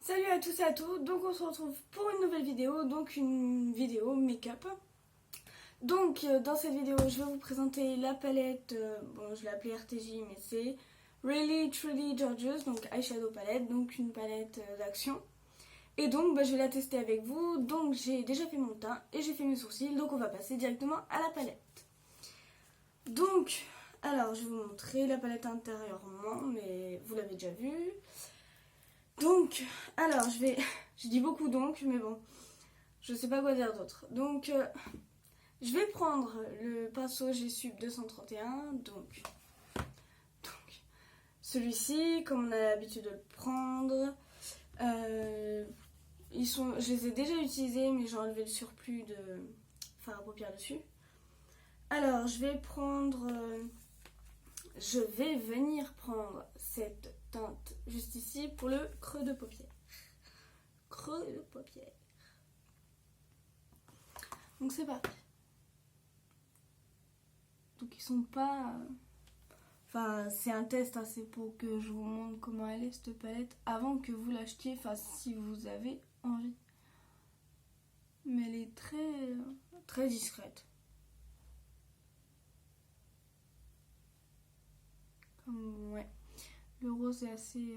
Salut à tous et à toutes, donc on se retrouve pour une nouvelle vidéo, donc une vidéo make-up. Donc dans cette vidéo je vais vous présenter la palette, bon je l'ai appelée RTJ mais c'est Really Truly Gorgeous, donc eyeshadow palette, donc une palette d'action. Et donc je vais la tester avec vous, donc j'ai déjà fait mon teint et j'ai fait mes sourcils, donc on va passer directement à la palette. Donc, alors je vais vous montrer la palette intérieurement, mais vous l'avez déjà vue. Donc, alors je dis beaucoup donc, mais bon, je sais pas quoi dire d'autre. Donc, je vais prendre le pinceau G-Sub 231, donc celui-ci, comme on a l'habitude de le prendre. Je les ai déjà utilisés, mais j'ai enlevé le surplus de fard à paupières dessus. Alors, je vais venir prendre cette teinte juste ici pour le creux de paupière. Creux de paupière. Donc c'est parti. Donc ils sont pas... Enfin c'est un test, hein, c'est pour que je vous montre comment elle est cette palette avant que vous l'achetiez, enfin si vous avez envie. Mais elle est très discrète. Comme, ouais. Le rose est assez...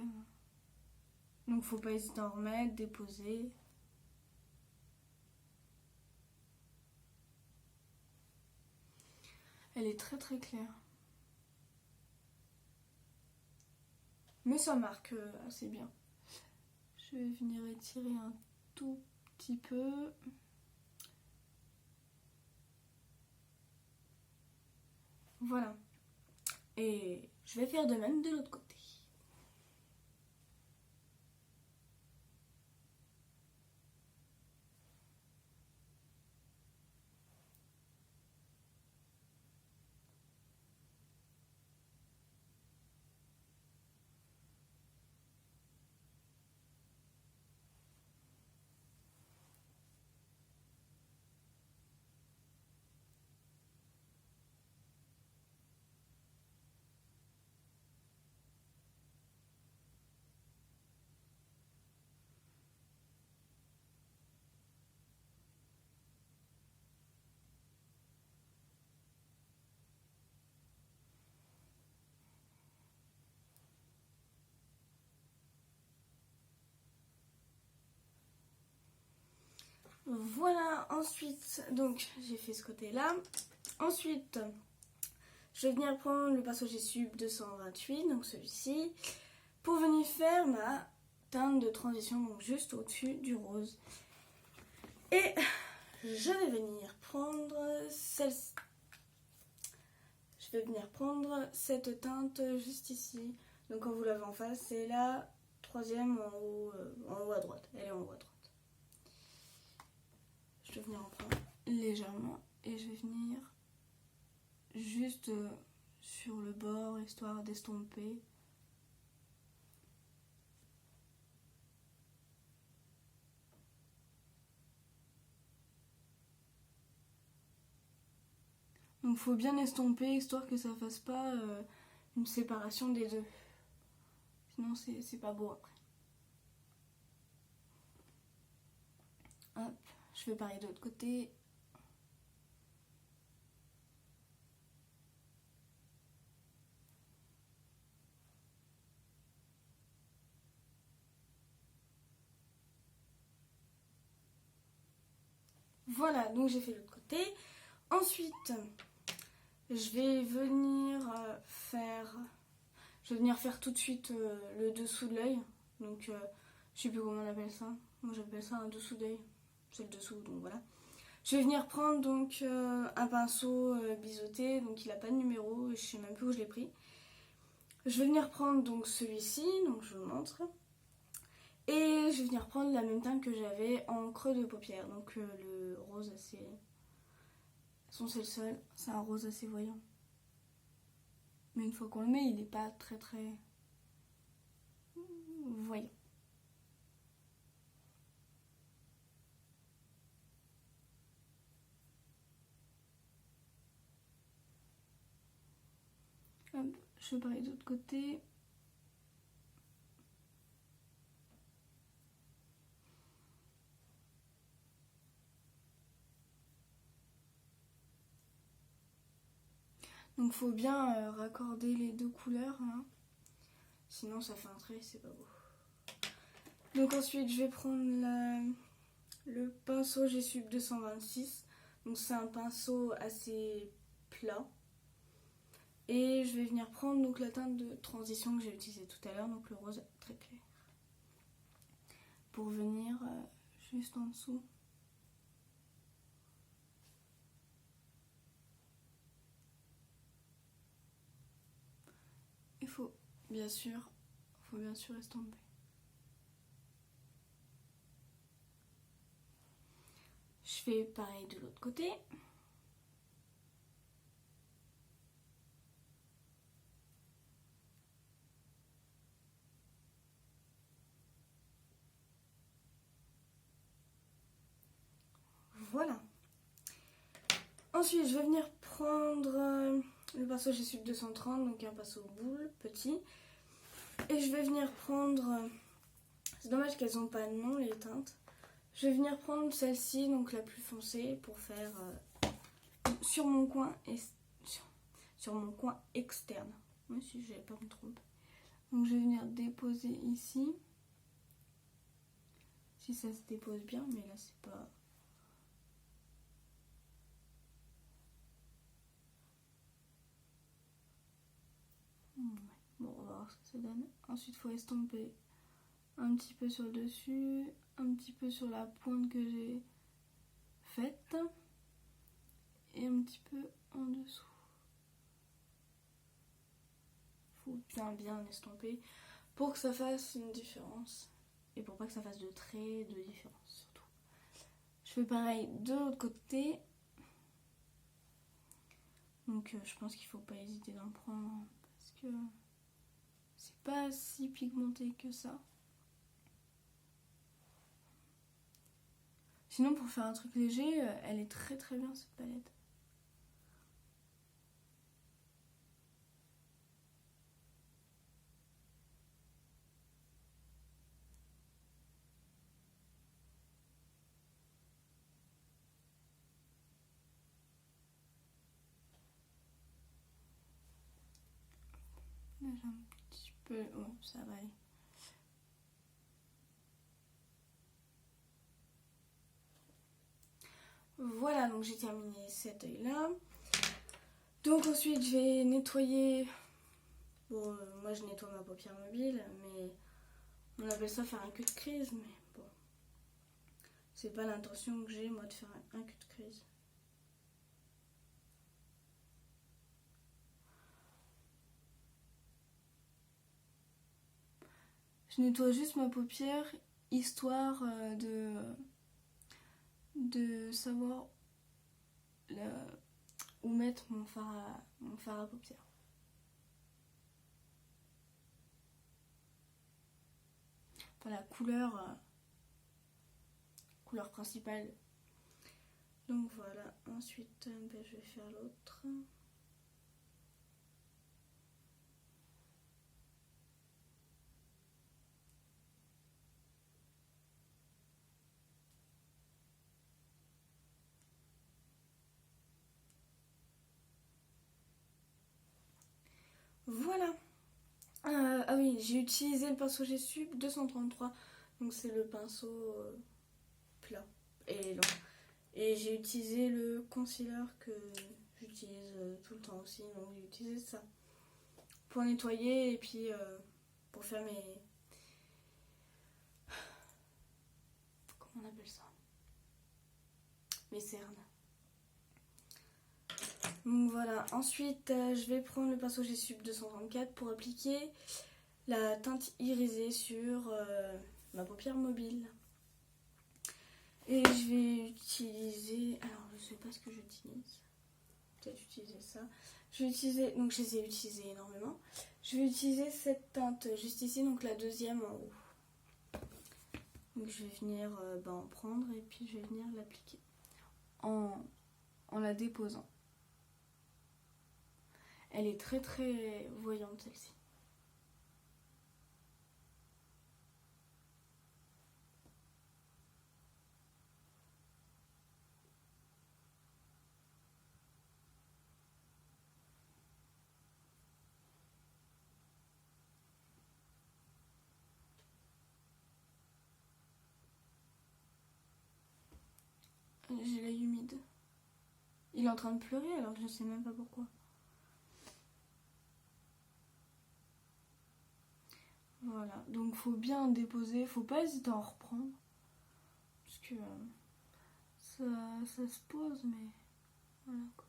Donc faut pas hésiter à en remettre, déposer. Elle est très claire. Mais ça marque assez bien. Je vais venir étirer un tout petit peu. Voilà. Et je vais faire de même de l'autre côté. Voilà, ensuite, donc j'ai fait ce côté-là. Ensuite, je vais venir prendre le pinceau G-Sub 228, donc celui-ci, pour venir faire ma teinte de transition, donc juste au-dessus du rose. Et je vais venir prendre celle-ci. Je vais venir prendre cette teinte juste ici. Donc quand vous l'avez en face, c'est la troisième en haut à droite. Elle est en haut à droite. Je vais venir en prendre légèrement et je vais venir juste sur le bord, histoire d'estomper. Donc il faut bien estomper, histoire que ça ne fasse pas une séparation des deux. Sinon c'est pas beau après. Hop, je fais pareil de l'autre côté. Voilà, donc j'ai fait l'autre côté. Ensuite, je vais venir faire tout de suite le dessous de l'œil. Donc, je sais plus comment on appelle ça. Moi, j'appelle ça un dessous d'œil. C'est le dessous, donc voilà. Je vais venir prendre donc un pinceau biseauté. Donc, il n'a pas de numéro. Je sais même plus où je l'ai pris. Je vais venir prendre donc celui-ci. Donc, je vous montre. Et je vais venir prendre la même teinte que j'avais en creux de paupière. Donc, le rose assez... C'est le seul. C'est un rose assez voyant. Mais une fois qu'on le met, il n'est pas très voyant. Hop, je fais pareil de l'autre côté. Donc faut bien raccorder les deux couleurs, hein. Sinon ça fait un trait, c'est pas beau. Donc ensuite je vais prendre le pinceau G-Sub 226. Donc c'est un pinceau assez plat. Et je vais venir prendre donc la teinte de transition que j'ai utilisée tout à l'heure, donc le rose très clair. Pour venir juste en dessous. Il faut bien sûr estomper. Je fais pareil de l'autre côté. Voilà. Ensuite, je vais venir prendre le pinceau G-Sub 230, donc un pinceau boule petit. Et je vais venir prendre... c'est dommage qu'elles n'ont pas de nom, les teintes. Je vais venir prendre celle-ci, donc la plus foncée, pour faire sur mon coin externe. Même si je vais pas me tromper. Donc je vais venir déposer ici. Si ça se dépose bien, mais là c'est pas... Bon, on va voir ce que ça donne. Ensuite, il faut estomper un petit peu sur le dessus, un petit peu sur la pointe que j'ai faite et un petit peu en dessous. Il faut bien estomper pour que ça fasse une différence et pour pas que ça fasse de traits de différence surtout. Je fais pareil de l'autre côté. Donc je pense qu'il faut pas hésiter d'en prendre parce que c'est pas si pigmenté que ça. Sinon pour faire un truc léger, elle est très très bien cette palette. Là j'ai un petit peu... Oh, ça va aller. Voilà, donc j'ai terminé cet œil là. Donc ensuite je vais nettoyer... Bon, moi je nettoie ma paupière mobile, mais on appelle ça faire un cul de crise, mais bon. C'est pas l'intention que j'ai moi de faire un cul de crise. Je nettoie juste ma paupière, histoire de savoir où mettre mon fard à paupières. Enfin, la couleur principale. Donc voilà, ensuite je vais faire l'autre. Voilà. Ah oui, j'ai utilisé le pinceau G-Sub 233. Donc c'est le pinceau plat et long. Et j'ai utilisé le concealer que j'utilise tout le temps aussi. Donc j'ai utilisé ça pour nettoyer et puis pour faire mes... Comment on appelle ça? Mes cernes. Donc voilà, ensuite je vais prendre le pinceau G-Sub 234 pour appliquer la teinte irisée sur ma paupière mobile. Et je vais utiliser, alors je sais pas ce que j'utilise, peut-être utiliser ça. Je vais utiliser, donc je les ai utilisés énormément. Je vais utiliser cette teinte juste ici, donc la deuxième en haut. Donc je vais venir en prendre et puis je vais venir l'appliquer en la déposant. Elle est très très voyante celle-ci. j'ai l'œil humide. Il est en train de pleurer alors que je sais même pas pourquoi. Voilà, donc faut bien déposer, faut pas hésiter à en reprendre. Parce que ça se pose, mais voilà quoi.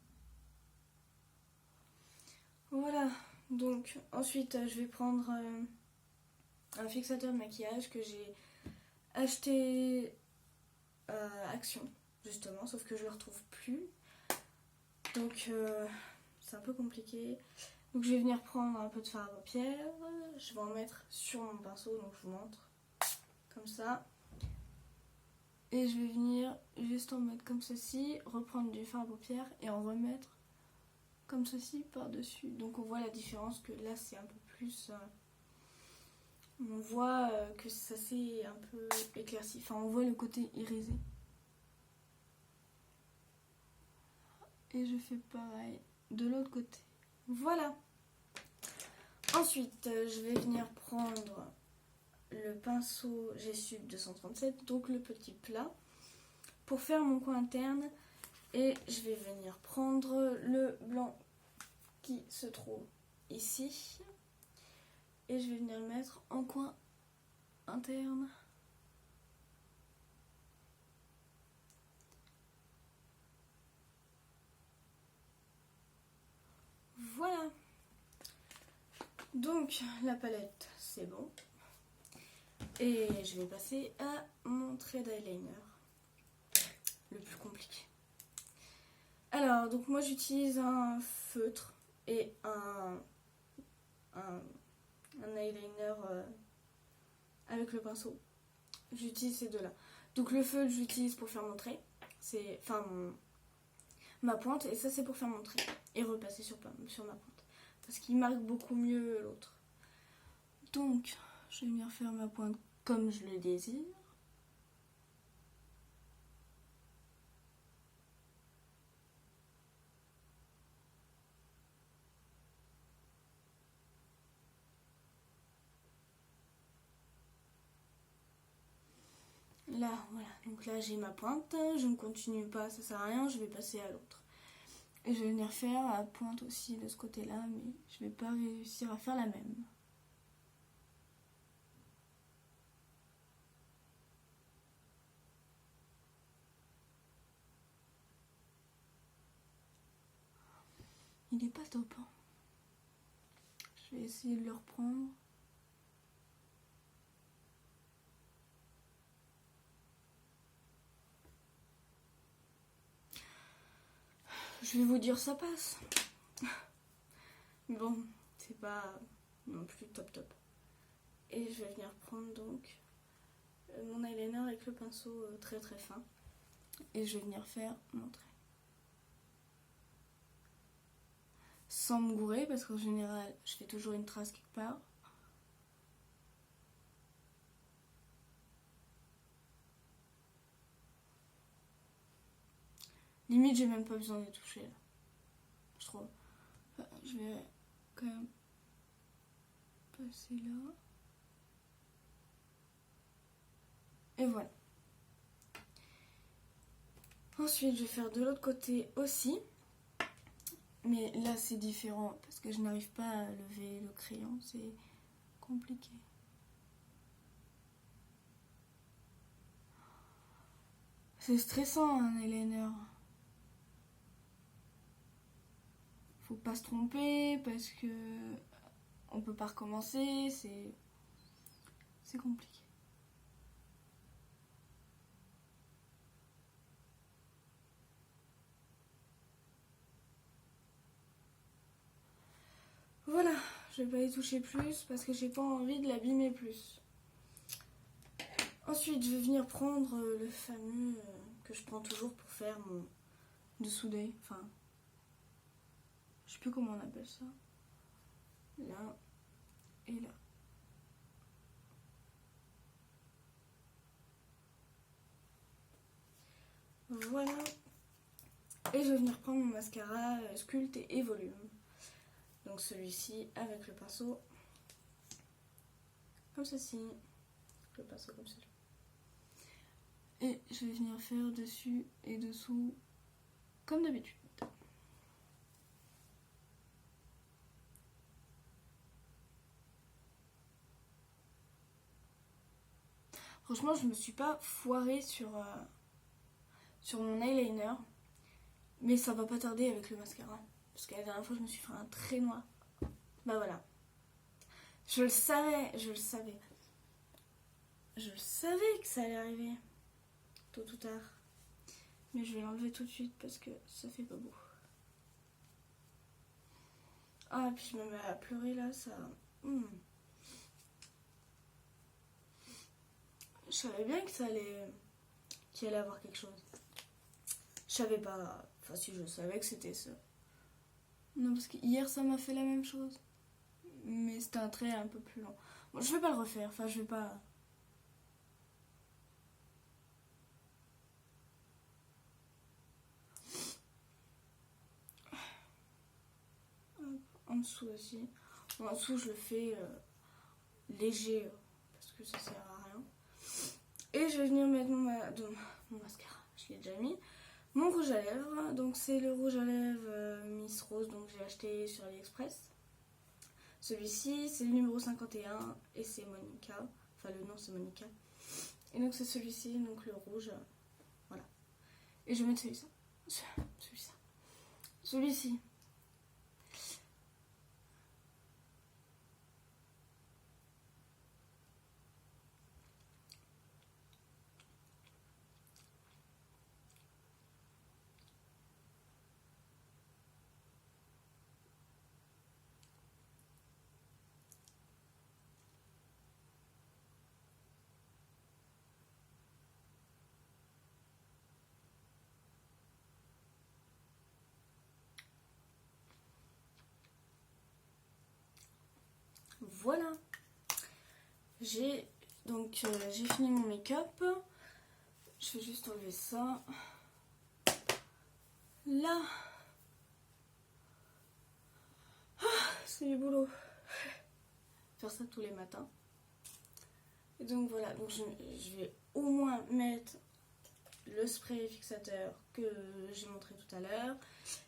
Voilà, donc ensuite je vais prendre un fixateur de maquillage que j'ai acheté à Action, justement, sauf que je le retrouve plus. Donc c'est un peu compliqué. Donc je vais venir prendre un peu de fard à paupières, je vais en mettre sur mon pinceau, donc je vous montre, comme ça. Et je vais venir juste en mettre comme ceci, reprendre du fard à paupières et en remettre comme ceci par-dessus. Donc on voit la différence que là c'est un peu plus... on voit que ça s'est un peu éclairci, enfin on voit le côté irisé. Et je fais pareil de l'autre côté. Voilà. Ensuite, je vais venir prendre le pinceau G-Sub 237, donc le petit plat, pour faire mon coin interne. Et je vais venir prendre le blanc qui se trouve ici. Et je vais venir le mettre en coin interne. Voilà. Donc la palette c'est bon. Et je vais passer à mon trait d'eyeliner. Le plus compliqué. Alors donc moi j'utilise un feutre et un eyeliner avec le pinceau. J'utilise ces deux là. Donc le feutre j'utilise pour faire mon trait. C'est ma pointe, et ça c'est pour faire mon trait. Et repasser sur ma pointe. Parce qu'il marque beaucoup mieux l'autre. Donc, je vais venir faire ma pointe comme je le désire. Là, voilà. Donc là, j'ai ma pointe. Je ne continue pas, ça sert à rien. Je vais passer à l'autre. Et je vais venir faire la pointe aussi de ce côté-là, mais je vais pas réussir à faire la même. Il est pas top. Hein. Je vais essayer de le reprendre. Je vais vous dire, ça passe. Bon, c'est pas non plus top. Et je vais venir prendre donc mon eyeliner avec le pinceau très fin. Et je vais venir faire mon trait. Sans me gourer, parce qu'en général, je fais toujours une trace quelque part. Limite, j'ai même pas besoin de toucher là. Je trouve. Enfin, je vais quand même passer là. Et voilà. Ensuite, je vais faire de l'autre côté aussi. Mais là, c'est différent parce que je n'arrive pas à lever le crayon. C'est compliqué. C'est stressant un eyeliner. Faut pas se tromper parce que on peut pas recommencer. C'est compliqué. Voilà, je vais pas y toucher plus parce que j'ai pas envie de l'abîmer plus. Ensuite, je vais venir prendre le fameux que je prends toujours pour faire mon dessous d'œil. Enfin, je sais plus comment on appelle ça. Là et là. Voilà. Et je vais venir prendre mon mascara Sculpt et Volume. Donc celui-ci avec le pinceau comme ceci. Le pinceau comme ceci. Et je vais venir faire dessus et dessous comme d'habitude. Franchement, je me suis pas foirée sur mon eyeliner. Mais ça va pas tarder avec le mascara. Parce que la dernière fois, je me suis fait un trait noir. Bah voilà. Je le savais. Je le savais que ça allait arriver. Tôt ou tard. Mais je vais l'enlever tout de suite parce que ça fait pas beau. Ah, et puis je me mets à pleurer là, ça... Je savais bien que qu'il allait avoir quelque chose. Je savais pas... Enfin si, je savais que c'était ça. Non, parce que hier ça m'a fait la même chose. Mais c'était un trait un peu plus long. Bon, je vais pas le refaire, enfin je vais pas... En dessous aussi. Bon, en dessous je le fais léger parce que ça sert à rien. Et je vais venir mettre mon mascara, je l'ai déjà mis. Mon rouge à lèvres, donc c'est le rouge à lèvres Miss Rose, donc j'ai acheté sur AliExpress. Celui-ci c'est le numéro 51 et c'est Monica, enfin le nom c'est Monica. Et donc c'est celui-ci, donc le rouge, voilà. Et je vais mettre celui-ci. Voilà. J'ai fini mon make-up. Je vais juste enlever ça. Là. C'est du boulot. Faire ça tous les matins. Et donc voilà, donc je vais au moins mettre le spray fixateur que j'ai montré tout à l'heure.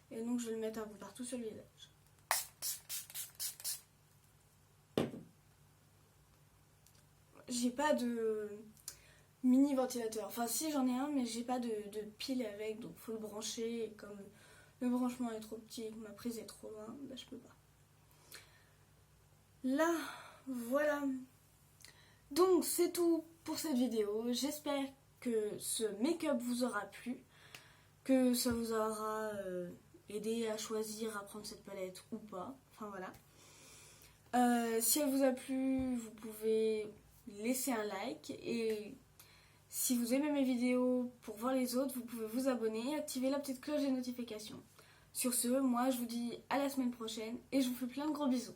Et donc je vais le mettre un peu partout sur le visage. J'ai pas de mini ventilateur. Enfin si, j'en ai un, mais j'ai pas de pile avec, donc faut le brancher. Et comme le branchement est trop petit et que ma prise est trop loin, bah je peux pas. Là, voilà. Donc c'est tout pour cette vidéo. J'espère que ce make-up vous aura plu, que ça vous aura aidé à choisir à prendre cette palette ou pas. Enfin voilà. Si elle vous a plu, vous pouvez laisser un like, et si vous aimez mes vidéos pour voir les autres, vous pouvez vous abonner et activer la petite cloche des notifications. Sur ce, moi je vous dis à la semaine prochaine et je vous fais plein de gros bisous.